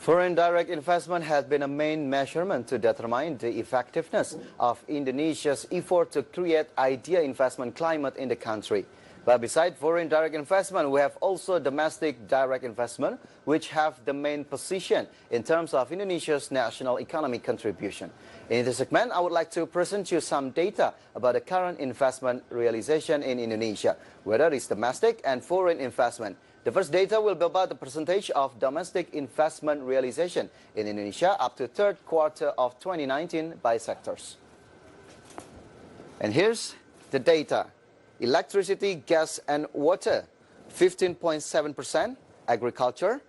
Foreign direct investment has been a main measurement to determine the effectiveness of Indonesia's effort to create ideal investment climate in the country. But besides foreign direct investment, we have also domestic direct investment, which have the main position in terms of Indonesia's national economic contribution. In this segment, I would like to present you some data about the current investment realization in Indonesia, whether it's domestic and foreign investment. The first data will be about the percentage of domestic investment realization in Indonesia up to third quarter of 2019 by sectors. And here's the data. Electricity, gas and water, 15.7%. Agriculture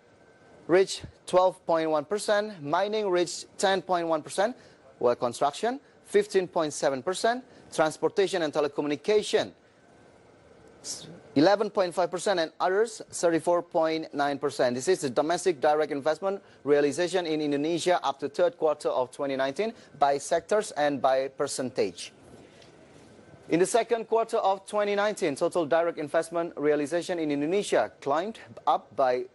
reached 12.1%. Mining reached 10.1%. While construction, 15.7%. Transportation and telecommunication, 11.5%, and others 34.9%. This is the domestic direct investment realization in Indonesia up to third quarter of 2019 by sectors and by percentage. In the second quarter of 2019, total direct investment realization in Indonesia climbed up by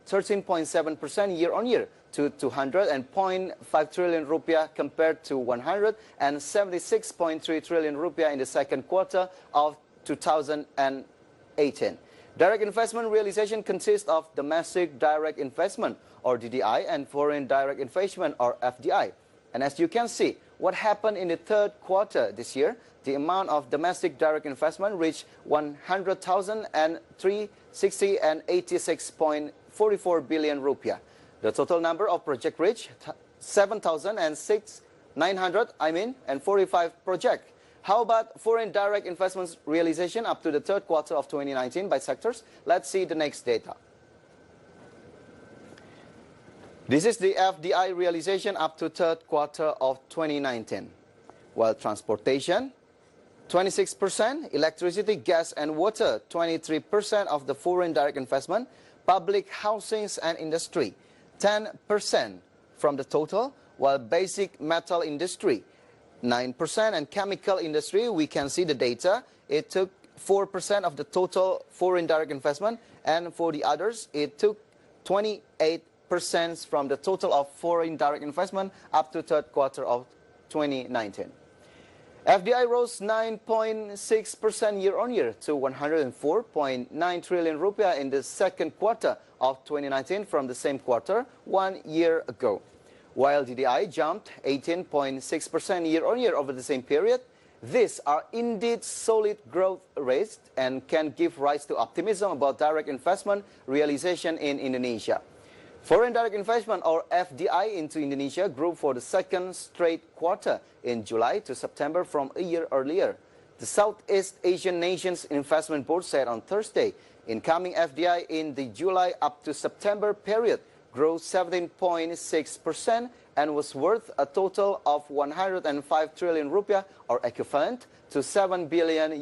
13.7% year-on-year to 200.5 trillion rupiah compared to 176.3 trillion rupiah in the second quarter of 2018. Direct investment realization consists of domestic direct investment or DDI and foreign direct investment or FDI. And as you can see, what happened in the third quarter this year, the amount of domestic direct investment reached 100,360 and 86.44 billion rupiah. The total number of projects reached 7,945 projects. How about foreign direct investments realization up to the third quarter of 2019 by sectors? Let's see the next data. This is the FDI realization up to third quarter of 2019. While transportation, 26%, electricity, gas and water, 23% of the foreign direct investment, public housings and industry, 10% from the total, while basic metal industry, 9%, and chemical industry, we can see the data, it took 4% of the total foreign direct investment, and for the others, it took 28% from the total of foreign direct investment up to third quarter of 2019. FDI rose 9.6% year-on-year to 104.9 trillion rupiah in the second quarter of 2019 from the same quarter 1 year ago. While DDI jumped 18.6% year-on-year over the same period. These are indeed solid growth rates and can give rise to optimism about direct investment realization in Indonesia. Foreign direct investment or FDI into Indonesia grew for the second straight quarter in July to September from a year earlier. The Southeast Asian Nations Investment Board said on Thursday, incoming FDI in the July up to September period grew 17.6% and was worth a total of 105 trillion rupiah or equivalent to $7 billion.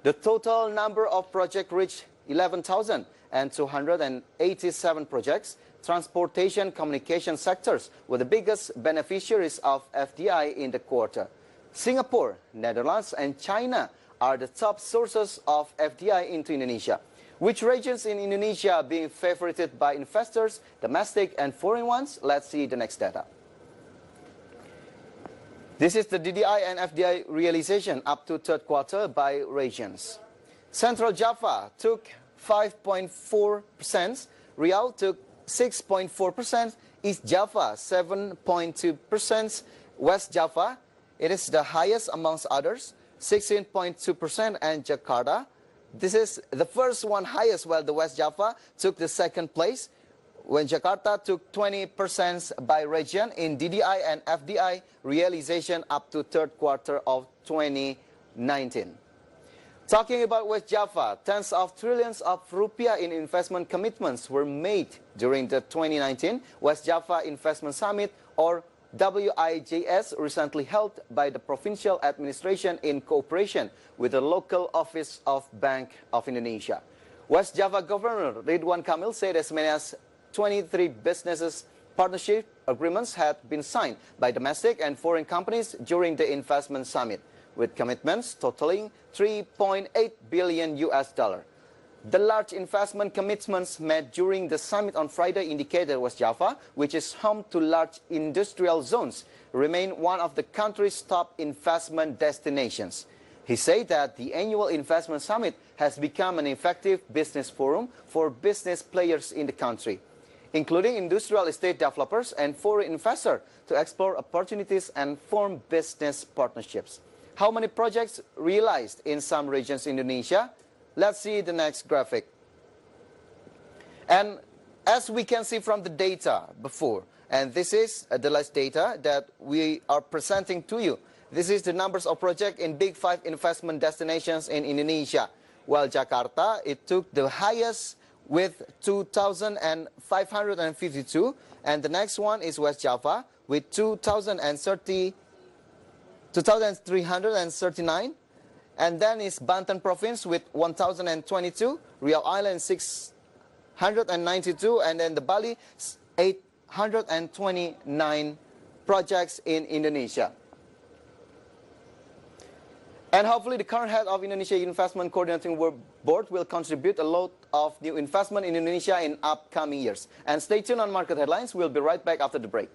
The total number of projects reached 11,287 projects. Transportation communication sectors were the biggest beneficiaries of FDI in the quarter. Singapore, Netherlands and China are the top sources of FDI into Indonesia. Which regions in Indonesia are being favorited by investors, domestic and foreign ones? Let's see the next data. This is the DDI and FDI realization up to third quarter by regions. Central Java took 5.4%, Riau took 6.4%, East Java 7.2%, West Java, it is the highest amongst others, 16.2%, and Jakarta, this is the first one highest, while the West Java took the second place, when Jakarta took 20% by region in DDI and FDI realization up to third quarter of 2019. Talking about West Java, tens of trillions of rupiah in investment commitments were made during the 2019 West Java Investment Summit or WIJS recently held by the provincial administration in cooperation with the local office of Bank of Indonesia. West Java Governor Ridwan Kamil said as many as 23 businesses partnership agreements had been signed by domestic and foreign companies during the investment summit, with commitments totaling $3.8 billion. The large investment commitments made during the summit on Friday indicated West Java, which is home to large industrial zones, remain one of the country's top investment destinations. He said that the annual investment summit has become an effective business forum for business players in the country, including industrial estate developers and foreign investors, to explore opportunities and form business partnerships. How many projects realized in some regions in Indonesia? Let's see the next graphic. And as we can see from the data before, and this is the last data that we are presenting to you. This is the numbers of projects in big 5 investment destinations in Indonesia. While Jakarta, it took the highest with 2,552, and the next one is West Java with 2,339, and then is Banten province with 1,022, Riau Island 692, and then the Bali 829 projects in Indonesia. And hopefully the current head of Indonesia Investment Coordinating Board will contribute a lot of new investment in Indonesia in upcoming years. And stay tuned on Market Headlines. We'll be right back after the break.